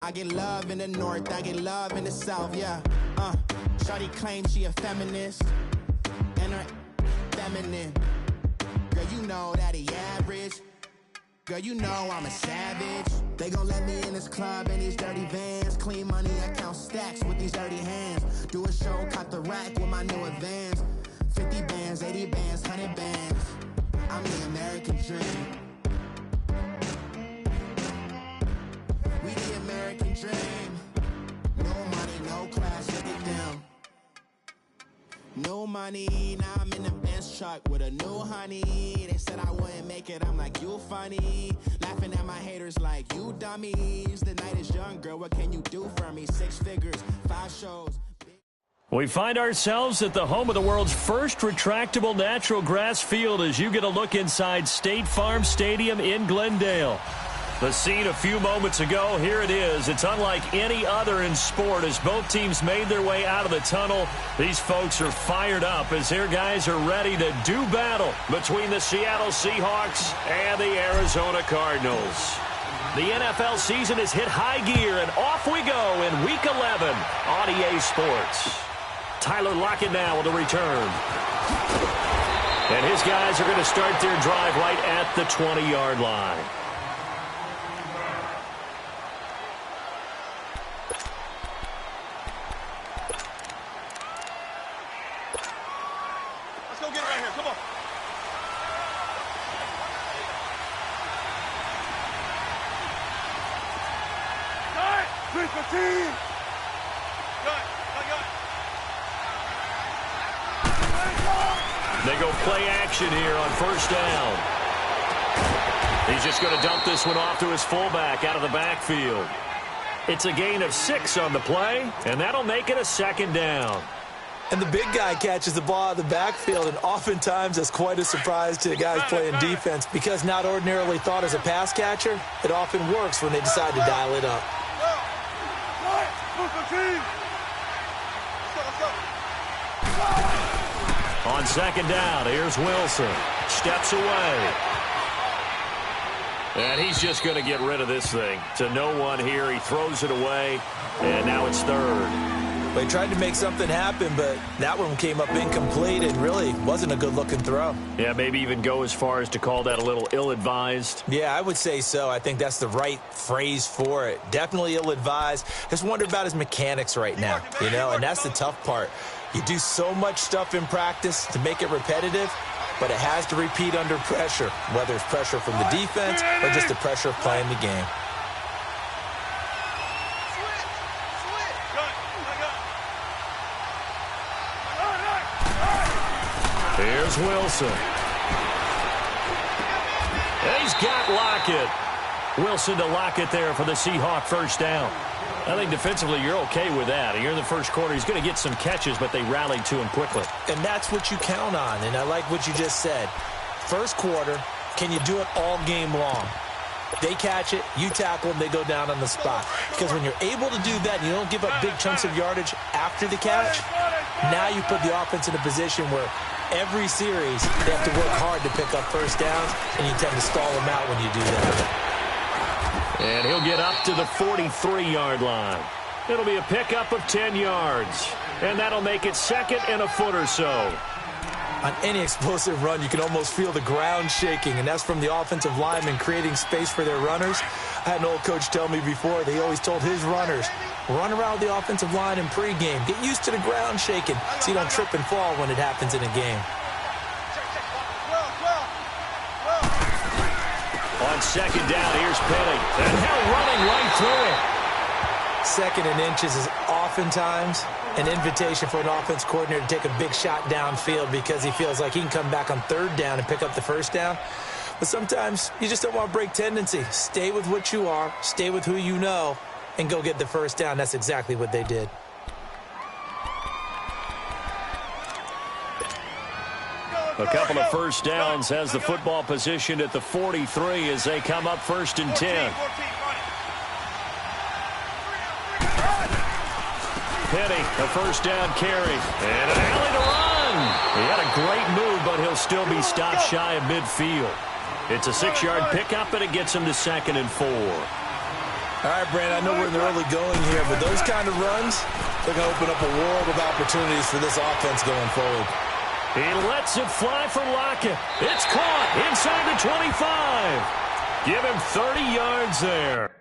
I get love in the north, I get love in the south, yeah. Shawty claims she a feminist, and her feminine. Girl, you know that he average. Girl, you know I'm a savage. They gon' let me in this club in these dirty vans. Clean money, I count stacks with these dirty hands. Do a show, cut the rack with my new advance. 50 bands, 80 bands, 100 bands. I'm the American dream. We the American dream. No money, no class, look at them. No money, now I'm in the Benz truck with a new honey. They said I wouldn't make it, I'm like, you funny. Laughing at my haters like, you dummies. The night is young, girl, what can you do for me? 6 figures, 5 shows. We find ourselves at the home of the world's first retractable natural grass field as you get a look inside State Farm Stadium in Glendale. The scene a few moments ago, here it is. It's unlike any other in sport as both teams made their way out of the tunnel. These folks are fired up as their guys are ready to do battle between the Seattle Seahawks and the Arizona Cardinals. The NFL season has hit high gear, and off we go in Week 11 on EA Sports. Tyler Lockett now with a return. And his guys are going to start their drive right at the 20-yard line. They go play action here on first down. He's just going to dump this one off to his fullback out of the backfield. It's a gain of 6 on the play, and that'll make it a second down. And the big guy catches the ball out of the backfield, and oftentimes that's quite a surprise to the guys playing defense because not ordinarily thought as a pass catcher, it often works when they decide to dial it up. On second down, here's Wilson. Steps away. And he's just going to get rid of this thing. To no one here. He throws it away, and now it's third. They tried to make something happen, but that one came up incomplete and really wasn't a good-looking throw. Yeah, maybe even go as far as to call that a little ill-advised. Yeah, I would say so. I think that's the right phrase for it. Definitely ill-advised. Just wonder about his mechanics right now, you know, and that's the tough part. You do so much stuff in practice to make it repetitive, but it has to repeat under pressure, whether it's pressure from the defense or just the pressure of playing the game. Here's Wilson. And he's got Lockett. Wilson to Lockett there for the Seahawk first down. I think defensively you're okay with that. Here in the first quarter, he's going to get some catches, but they rallied to him quickly. And that's what you count on, and I like what you just said. First quarter, can you do it all game long? They catch it, you tackle them, they go down on the spot. Because when you're able to do that, you don't give up big chunks of yardage after the catch, now you put the offense in a position where every series they have to work hard to pick up first downs, and you tend to stall them out when you do that. And he'll get up to the 43-yard line. It'll be a pickup of 10 yards. And that'll make it second and a foot or so. On any explosive run, you can almost feel the ground shaking, and that's from the offensive linemen creating space for their runners. I had an old coach tell me before, they always told his runners, run around the offensive line in pregame. Get used to the ground shaking so you don't trip and fall when it happens in a game. On second down, here's Penny. And now running right through it. Second and inches is oftentimes an invitation for an offense coordinator to take a big shot downfield because he feels like he can come back on third down and pick up the first down. But sometimes you just don't want to break tendency. Stay with what you are, stay with who you know, and go get the first down. That's exactly what they did. A couple of first downs has the football position at the 43 as they come up first and 10. Penny, a first down carry. And an alley to run. He had a great move, but he'll still be stopped shy of midfield. It's a 6-yard pickup, and it gets him to second and 4. All right, Brandon, I know we're in the early going here, but those kind of runs, they're going to open up a world of opportunities for this offense going forward. He lets it fly for Lockett. It's caught inside the 25. Give him 30 yards there.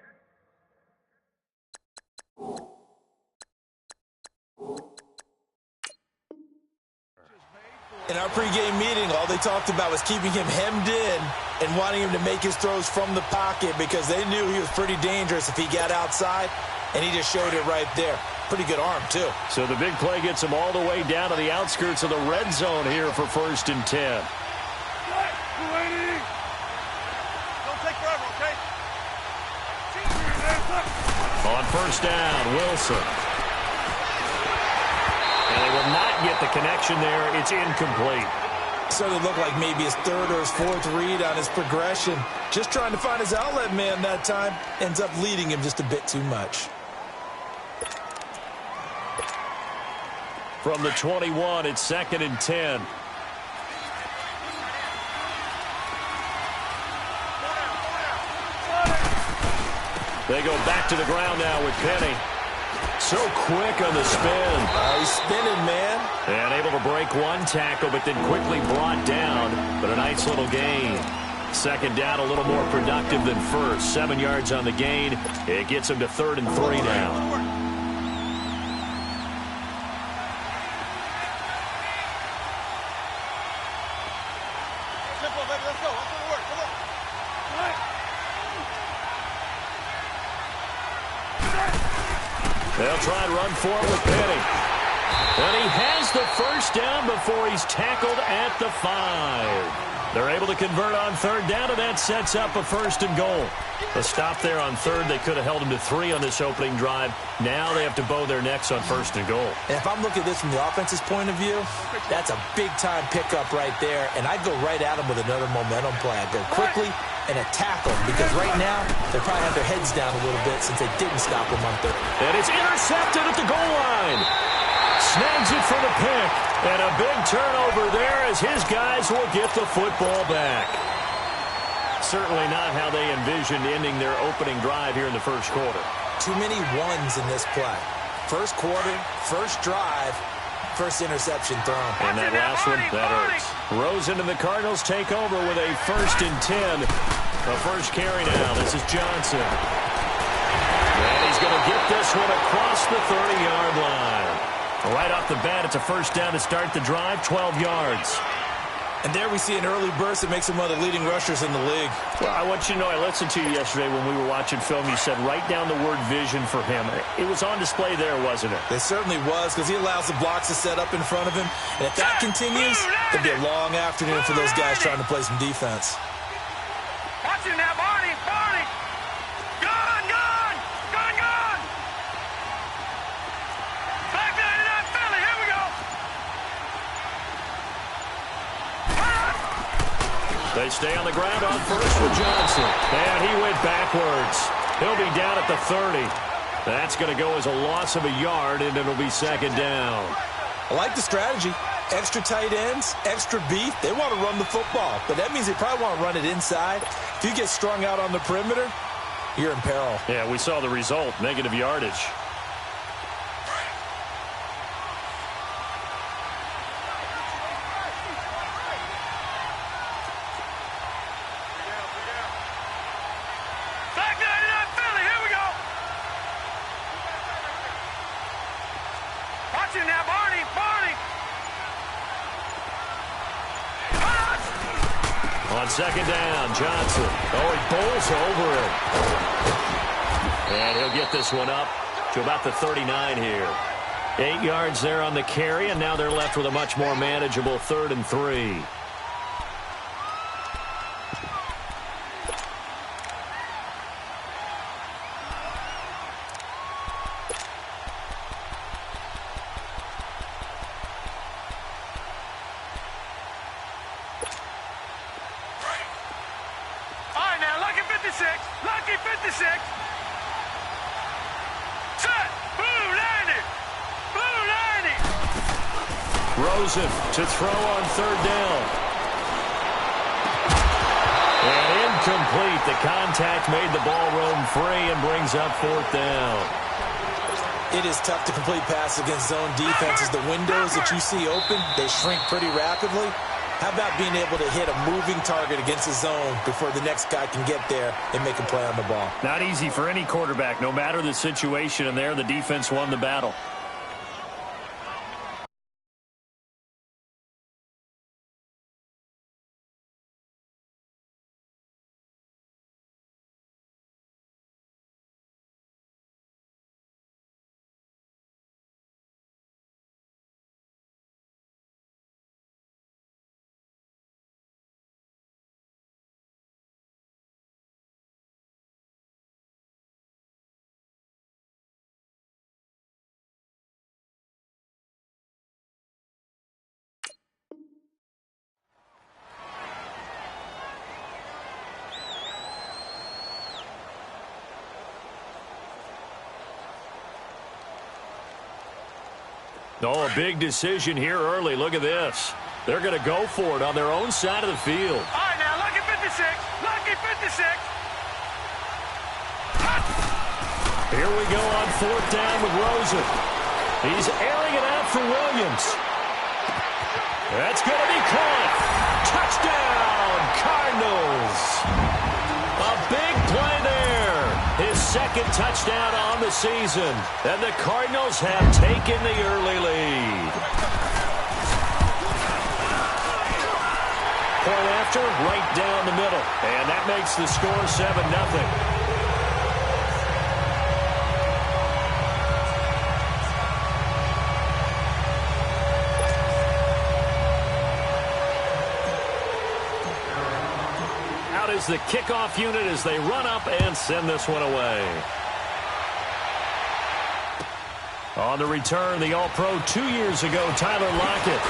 In our pregame meeting, all they talked about was keeping him hemmed in and wanting him to make his throws from the pocket because they knew he was pretty dangerous if he got outside, and he just showed it right there. Pretty good arm, too. So the big play gets him all the way down to the outskirts of the red zone here for 1st and 10. Don't take forever, okay? On 1st down, Wilson. And they will not get the connection there. It's incomplete. Started to look like maybe his 3rd or his 4th read on his progression. Just trying to find his outlet man that time. Ends up leading him just a bit too much. From the 21, it's 2nd and 10. They go back to the ground now with Penny. So quick on the spin. He's spinning, man. And able to break one tackle, but then quickly brought down. But a nice little gain. 2nd down, a little more productive than 1st. 7 yards on the gain. It gets him to 3rd and 3 now. They'll try and run for it with Penny. And he has the 1st down before he's tackled at the 5. They're able to convert on 3rd down, and that sets up a 1st and goal. A stop there on 3rd. They could have held him to 3 on this opening drive. Now they have to bow their necks on 1st and goal. And if I'm looking at this from the offense's point of view, that's a big-time pickup right there. And I'd go right at him with another momentum play. I'd go quickly and attack them, because right now they probably have their heads down a little bit since they didn't stop him on 3rd. And it's intercepted at the goal line. Snags it for the pick. And a big turnover there as his guys will get the football back. Certainly not how they envisioned ending their opening drive here in the 1st quarter. Too many ones in this play. 1st quarter, 1st drive, 1st interception thrown. And that last one, that hurts. Rosen and the Cardinals take over with a 1st and 10. The 1st carry now. This is Johnson. And he's going to get this one across the 30-yard line. Right off the bat, it's a 1st down to start the drive, 12 yards. And there we see an early burst that makes him one of the leading rushers in the league. Well, I want you to know, I listened to you yesterday when we were watching film. You said write down the word vision for him. It was on display there, wasn't it? It certainly was, because he allows the blocks to set up in front of him. And if that continues, it'll be a long afternoon for those guys trying to play some defense. Watch it now, Barney! Barney! Gone! Gone! Gone! Gone! Back 99 Philly, here we go! They stay on the ground on 1st with Johnson. And he went backwards. He'll be down at the 30. That's going to go as a loss of a yard, and it'll be 2nd down. I like the strategy. Extra tight ends, extra beef. They want to run the football, but that means they probably want to run it inside. If you get strung out on the perimeter, you're in peril. Yeah, we saw the result, negative yardage. Back 99 Philly, here we go! Watch it now, Barney! Barney! On 2nd down, Johnson. Oh, he bowls over it. And he'll get this one up to about the 39 here. 8 yards there on the carry, and now they're left with a much more manageable 3rd and 3. Lucky 56. Set. Blue 90. Blue 90. Rosen to throw on 3rd down. And incomplete. The contact made the ball roam free and brings up 4th down. It is tough to complete passes against zone defenses. The windows that you see open, they shrink pretty rapidly. How about being able to hit a moving target against the zone before the next guy can get there and make a play on the ball? Not easy for any quarterback, no matter the situation, and there the defense won the battle. Oh, a big decision here early. Look at this. They're going to go for it on their own side of the field. All right, now, lucky 56. Lucky 56. Here we go on 4th down with Rosen. He's airing it out for Williams. That's going to be caught. Touchdown, Cardinals. A big play there. His 2nd touchdown on the season. And the Cardinals have taken the early lead. Point after, right down the middle. And that makes the score 7-0. Is the kickoff unit as they run up and send this one away. On the return, the All-Pro 2 years ago, Tyler Lockett.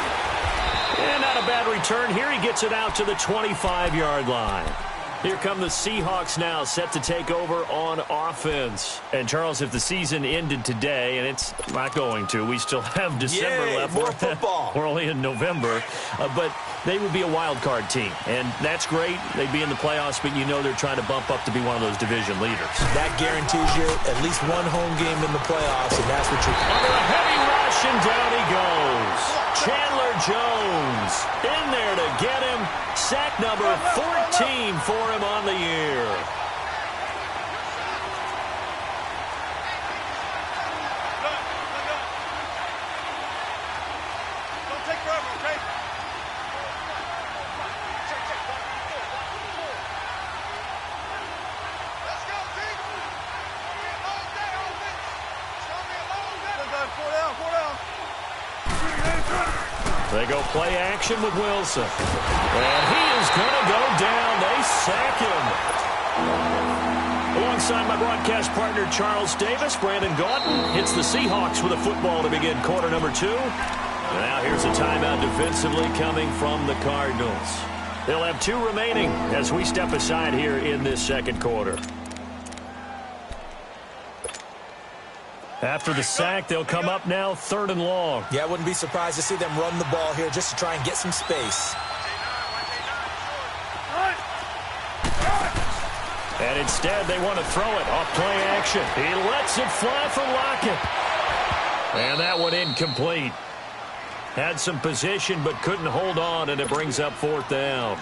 And not a bad return. Here he gets it out to the 25-yard line. Here come the Seahawks now, set to take over on offense. And, Charles, if the season ended today, and it's not going to, we still have December left. More football. We're only in November. But they would be a wild card team. And that's great. They'd be in the playoffs, but you know they're trying to bump up to be one of those division leaders. That guarantees you at least one home game in the playoffs, and that's what you're... Under a heavy rush, and down he goes. Chandler Jones in there to get him. Sack number 14 for him on the year. Don't take forever, okay? Let's go, team. Long day, offense. It's going to be a long day. 4 down, 4 down. They go play action with Wilson. And he is going to go down. They sack him. Alongside my broadcast partner, Charles Davis, Brandon Gaudin hits the Seahawks with a football to begin quarter number 2. And now here's a timeout defensively coming from the Cardinals. They'll have 2 remaining as we step aside here in this second quarter. After the sack, they'll come up now 3rd and long. Yeah, I wouldn't be surprised to see them run the ball here just to try and get some space. And instead, they want to throw it off play action. He lets it fly for Lockett. And that one incomplete. Had some position, but couldn't hold on, and it brings up 4th down.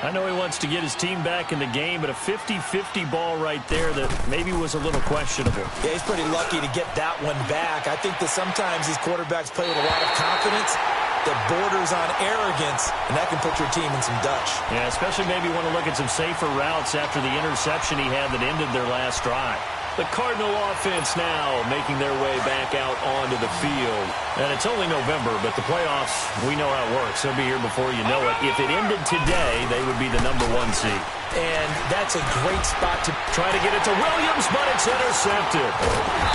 I know he wants to get his team back in the game, but a 50-50 ball right there that maybe was a little questionable. Yeah, he's pretty lucky to get that one back. I think that sometimes these quarterbacks play with a lot of confidence that borders on arrogance, and that can put your team in some Dutch. Yeah, especially maybe want to look at some safer routes after the interception he had that ended their last drive. The Cardinal offense now making their way back out onto the field. And it's only November, but the playoffs, we know how it works. They'll be here before you know it. If it ended today, they would be the #1 seed. And that's a great spot to try to get it to Williams, but it's intercepted.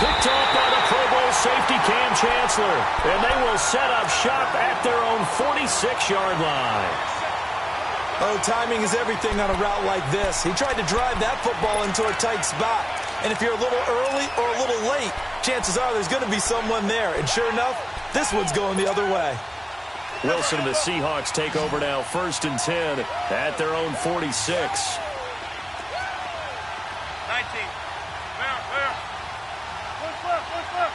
Picked off by the Pro Bowl safety Cam Chancellor. And they will set up shop at their own 46-yard line. Oh, timing is everything on a route like this. He tried to drive that football into a tight spot. And if you're a little early or a little late, chances are there's going to be someone there. And sure enough, this one's going the other way. Wilson and the Seahawks take over now, 1st and 10 at their own 46. 19. Where? Push left. Let's go.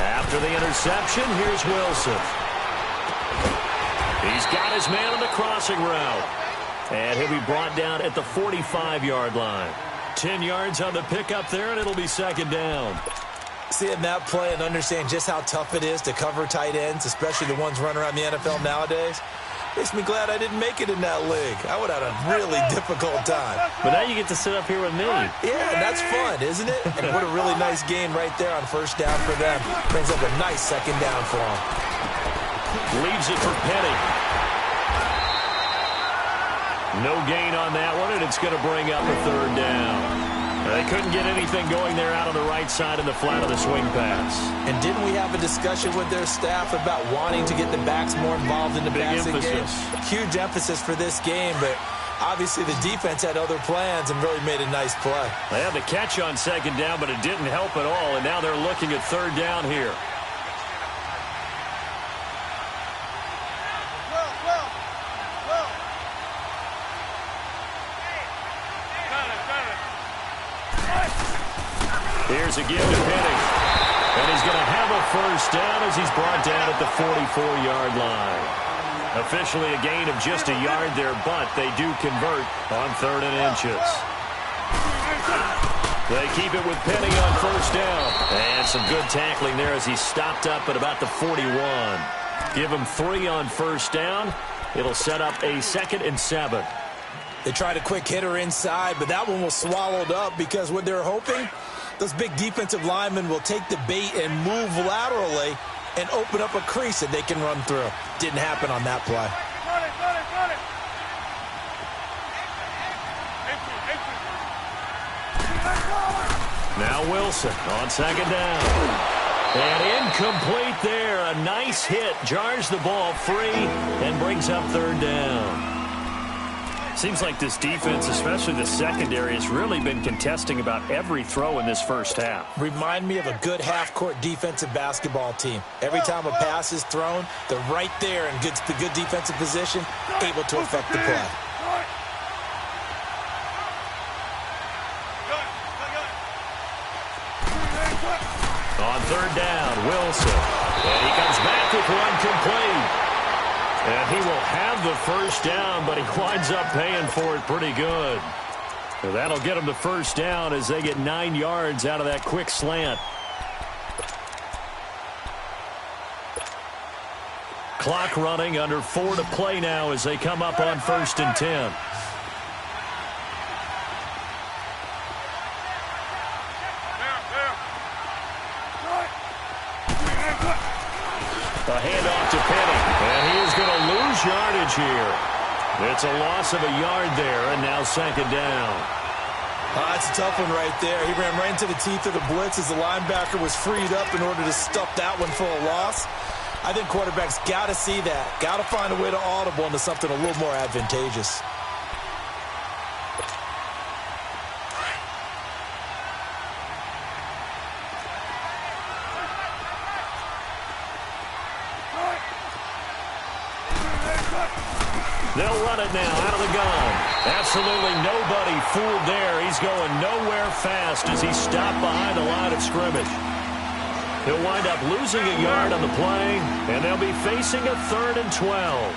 After the interception, here's Wilson. He's got his man on the crossing route. And he'll be brought down at the 45-yard line. 10 yards on the pickup there, and it'll be 2nd down. Seeing that play and understand just how tough it is to cover tight ends, especially the ones running around the NFL nowadays, makes me glad I didn't make it in that league. I would have had a really difficult time. But now you get to sit up here with me. Yeah, and that's fun, isn't it? And what a really nice game right there on 1st down for them. Brings up a nice 2nd down for them. Leaves it for Penny. No gain on that one, and it's going to bring up a 3rd down. They couldn't get anything going there out on the right side in the flat of the swing pass. And didn't we have a discussion with their staff about wanting to get the backs more involved in the passing game? Huge emphasis for this game, but obviously the defense had other plans and really made a nice play. They had the catch on 2nd down, but it didn't help at all, and now they're looking at 3rd down here. Here's a give to Penny. And he's going to have a 1st down as he's brought down at the 44-yard line. Officially a gain of just a yard there, but they do convert on 3rd and inches. They keep it with Penny on 1st down. And some good tackling there as he stopped up at about the 41. Give him 3 on 1st down. It'll set up a 2nd and 7. They tried a quick hitter inside, but that one was swallowed up because what they're hoping, those big defensive linemen will take the bait and move laterally and open up a crease that they can run through. Didn't happen on that play. Now Wilson on 2nd down. And incomplete there. A nice hit. Jars the ball free and brings up 3rd down. Seems like this defense, especially the secondary, has really been contesting about every throw in this 1st half. Remind me of a good half-court defensive basketball team. Every time a pass is thrown, they're right there in the good defensive position, able to affect the play. On 3rd down, Wilson. And he comes back with one complete. And he will have the 1st down, but he winds up paying for it pretty good. And that'll get him the 1st down as they get 9 yards out of that quick slant. Clock running, under 4 to play now as they come up on 1st and 10. A handoff to Penny, and he is going to lose yardage here. It's a loss of a yard there, and now 2nd down. That's a tough one right there. He ran right into the teeth of the blitz as the linebacker was freed up in order to stuff that one for a loss. I think quarterbacks got to see that. Got to find a way to audible into something a little more advantageous. They'll run it now out of the gun. Absolutely nobody fooled there. He's going nowhere fast as he's stopped behind the line of scrimmage. He'll wind up losing a yard on the play, and they'll be facing a 3rd and 12.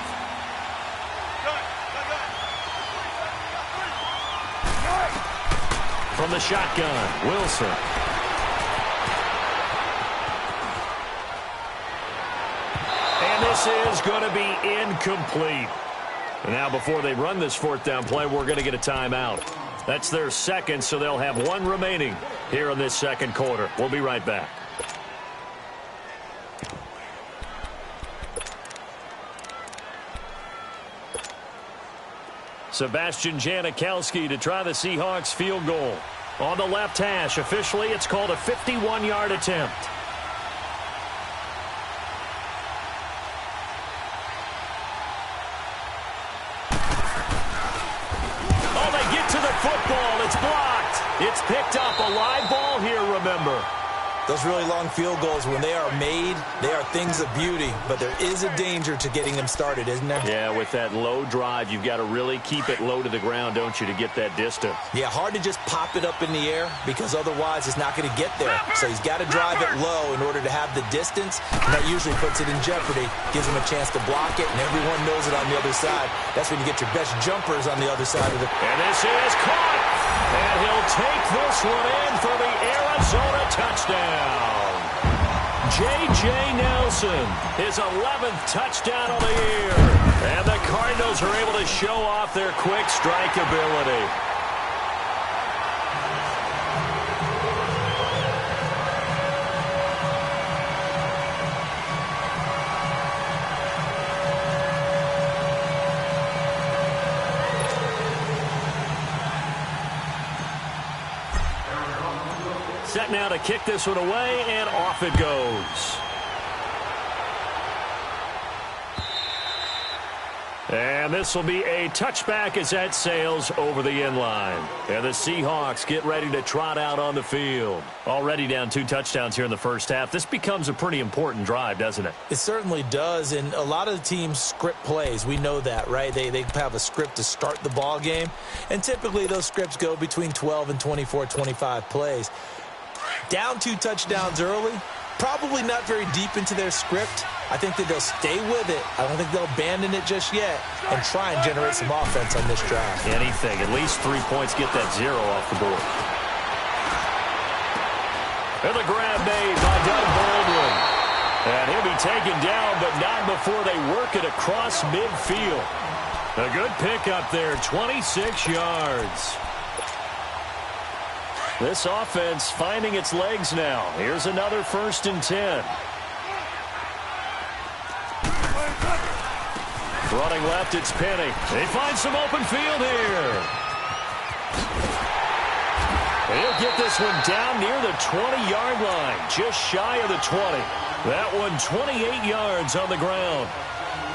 From the shotgun, Wilson. And this is going to be incomplete. And now before they run this 4th down play, we're going to get a timeout. That's their 2nd, so they'll have 1 remaining here in this 2nd quarter. We'll be right back. Sebastian Janikowski to try the Seahawks field goal. On the left hash, officially it's called a 51-yard attempt. Football, it's blocked. It's picked up. A live ball here, remember. Those really long field goals, when they are made, they are things of beauty, but there is a danger to getting them started, isn't there? Yeah, with that low drive, you've got to really keep it low to the ground, don't you, to get that distance. Yeah, hard to just pop it up in the air because otherwise it's not going to get there. So he's got to drive it low in order to have the distance, and that usually puts it in jeopardy, gives him a chance to block it, and everyone knows it on the other side. That's when you get your best jumpers on the other side of the... And this is caught, and he'll take this one in for the Arizona touchdown. J.J. Nelson, his 11th touchdown of the year. And the Cardinals are able to show off their quick strike ability. Set now to kick this one away, and off it goes. And this will be a touchback as that sails over the inline. And the Seahawks get ready to trot out on the field. Already down 2 touchdowns here in the first half. This becomes a pretty important drive, doesn't it? It certainly does, and a lot of the teams script plays. We know that, right? They have a script to start the ball game, and typically those scripts go between 12 and 24, 25 plays. Down 2 touchdowns early, probably not very deep into their script. I think that they'll stay with it. I don't think they'll abandon it just yet and try and generate some offense on this drive. Anything. At least 3 points, get that 0 off the board. And the grab made by Doug Baldwin. And he'll be taken down, but not before they work it across midfield. A good pickup there, 26 yards. This offense finding its legs now. Here's another 1st and 10. Running left, it's Penny. They find some open field here. He'll get this one down near the 20-yard line, just shy of the 20. That one 28 yards on the ground.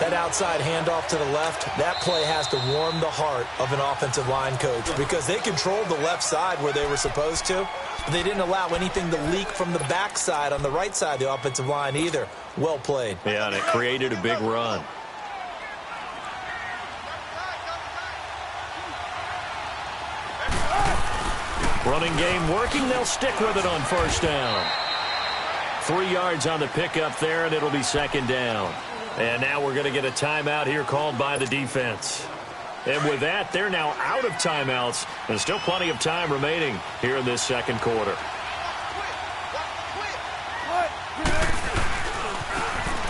That outside handoff to the left, that play has to warm the heart of an offensive line coach because they controlled the left side where they were supposed to, but they didn't allow anything to leak from the backside on the right side of the offensive line either. Well played. Yeah, and it created a big run. Running game working. They'll stick with it on 1st down. 3 yards on the pickup there, and it'll be 2nd down. And now we're going to get a timeout here called by the defense. And with that, they're now out of timeouts. There's still plenty of time remaining here in this 2nd quarter.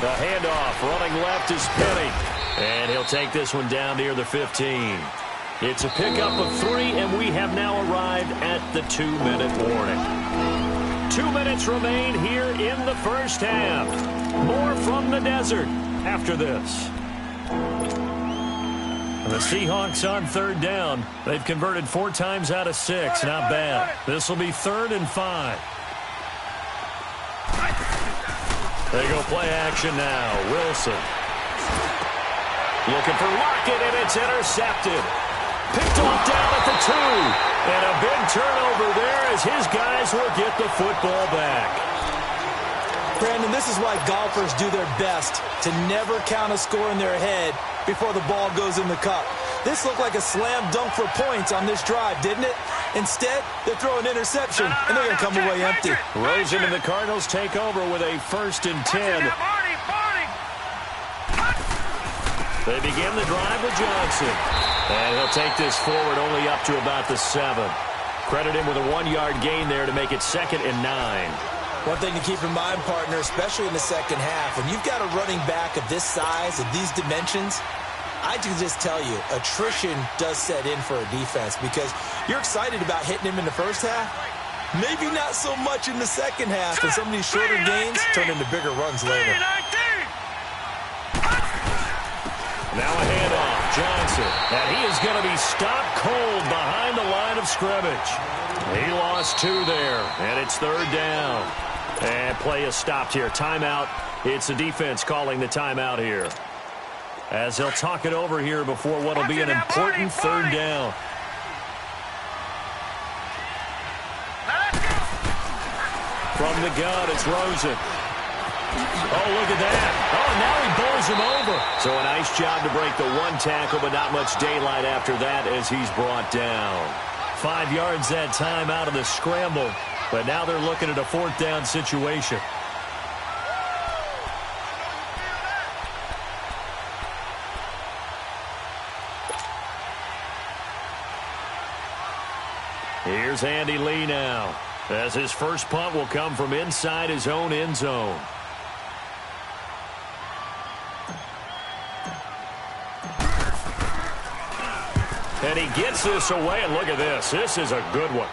The handoff running left is Penny. And he'll take this one down near the 15. It's a pickup of 3, and we have now arrived at the 2-minute warning. 2 minutes remain here in the first half. More from the desert after this. And the Seahawks on 3rd down. They've converted 4 times out of 6. Not bad. This will be 3rd and 5. They go play action now. Wilson. Looking for Lockett, and it's intercepted. Picked off down at the 2. And a big turnover there as his guys will get the football back. Brandon, this is why golfers do their best to never count a score in their head before the ball goes in the cup. This looked like a slam dunk for points on this drive, didn't it? Instead, they throw an interception, and they're going to come away empty. Rosen and the Cardinals take over with a 1st and 10. They begin the drive with Johnson. And he'll take this forward only up to about the 7. Credit him with a 1-yard gain there to make it 2nd and 9. One thing to keep in mind, partner, especially in the second half, when you've got a running back of this size, of these dimensions, I can just tell you, attrition does set in for a defense because you're excited about hitting him in the first half. Maybe not so much in the second half, and some of these shorter gains turn into bigger runs later. Now a handoff, Johnson, and he is going to be stopped cold behind the line of scrimmage. He lost 2 there, and it's 3rd down. And play is stopped here. Timeout. It's the defense calling the timeout here. As they'll talk it over here before what will be an important 3rd down. From the gun, it's Rosen. Oh, look at that. Oh, now he bowls him over. So a nice job to break the one tackle, but not much daylight after that as he's brought down. 5 yards that time out of the scramble, but now they're looking at a 4th down situation. Here's Andy Lee now, as his first punt will come from inside his own end zone. And he gets this away, and look at this. This is a good one.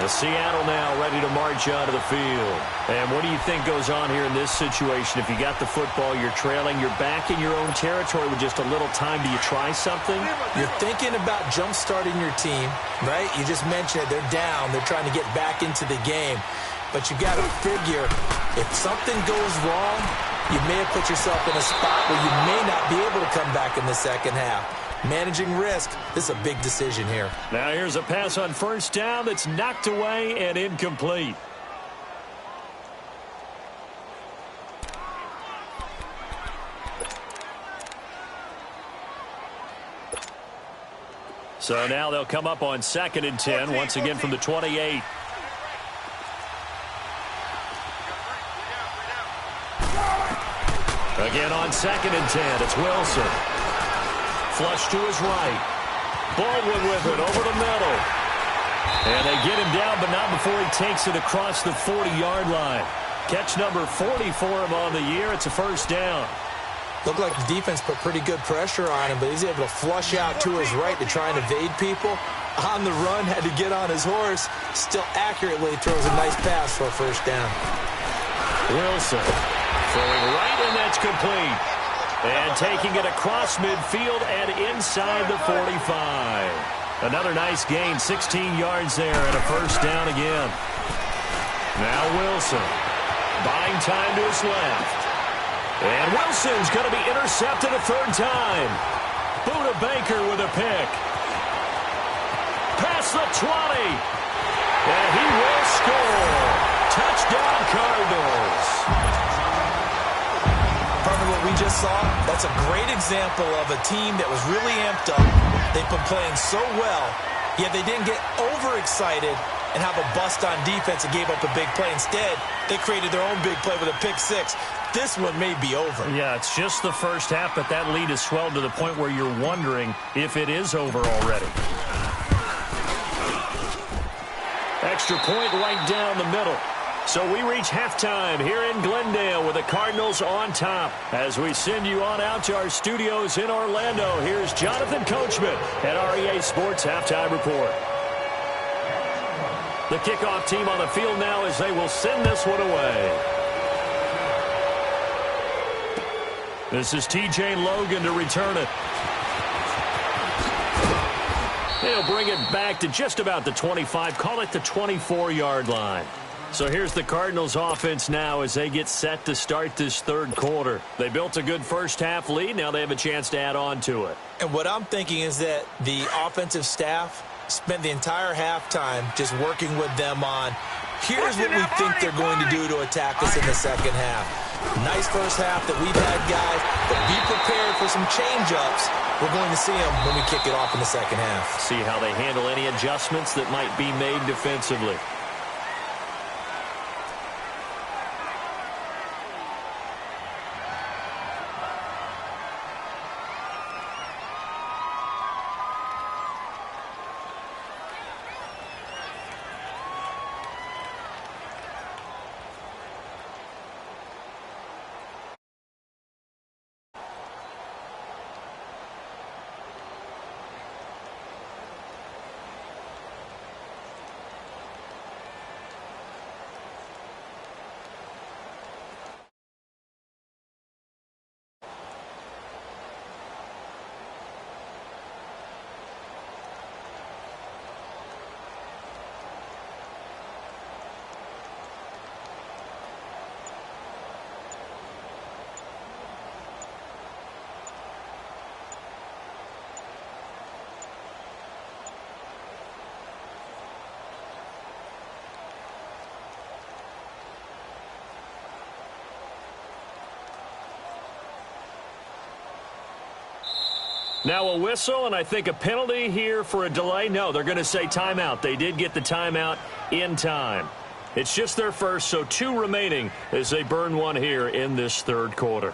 The Seattle now ready to march onto the field. And what do you think goes on here in this situation? If you got the football, you're trailing, you're back in your own territory with just a little time. Do you try something? You're thinking about jump-starting your team, right? You just mentioned it. They're down. They're trying to get back into the game. But you got to figure, if something goes wrong, you may have put yourself in a spot where you may not be able to come back in the second half. Managing risk, this is a big decision here. Now here's a pass on first down that's knocked away and incomplete. So now they'll come up on 2nd and 10, once again from the 28. Again on 2nd and 10, it's Wilson. Flush to his right. Baldwin with it over the middle. And they get him down, but not before he takes it across the 40-yard line. Catch number 40 for him on the year. It's a first down. Looked like the defense put pretty good pressure on him, but he's able to flush out to his right to try and evade people. On the run, had to get on his horse. Still accurately throws a nice pass for a first down. Wilson throwing right, and that's complete. And taking it across midfield and inside the 45. Another nice gain, 16 yards there, and a first down again. Now Wilson buying time to his left. And Wilson's going to be intercepted a 3rd time. Buda Baker with a pick. Past the 20. And he will score. Touchdown Cardinals. What we just saw, that's a great example of a team that was really amped up. They've been playing so well, yet they didn't get overexcited and have a bust on defense and gave up a big play. Instead, they created their own big play with a pick 6. This one may be over. Yeah, it's just the first half, but that lead has swelled to the point where you're wondering if it is over already. Extra point right down the middle. So we reach halftime here in Glendale with the Cardinals on top. As we send you on out to our studios in Orlando, here's Jonathan Coachman at REA Sports Halftime Report. The kickoff team on the field now as they will send this one away. This is T.J. Logan to return it. They'll bring it back to just about the 25, call it the 24-yard line. So here's the Cardinals offense now as they get set to start this 3rd quarter. They built a good first half lead. Now they have a chance to add on to it. And what I'm thinking is that the offensive staff spent the entire halftime just working with them on, here's what we think they're going to do to attack us in the second half. Nice first half that we've had, guys, but be prepared for some change-ups. We're going to see them when we kick it off in the second half. See how they handle any adjustments that might be made defensively. Now a whistle, and I think a penalty here for a delay. No, they're going to say timeout. They did get the timeout in time. It's just their first, so 2 remaining as they burn one here in this third quarter.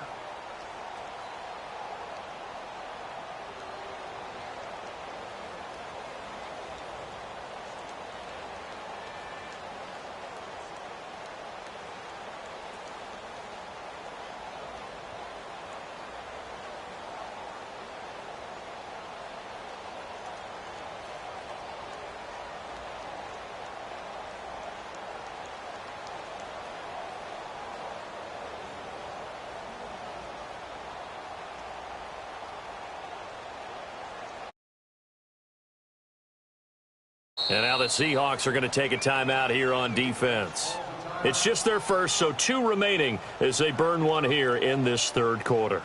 And now the Seahawks are going to take a timeout here on defense. It's just their first, so 2 remaining as they burn one here in this third quarter.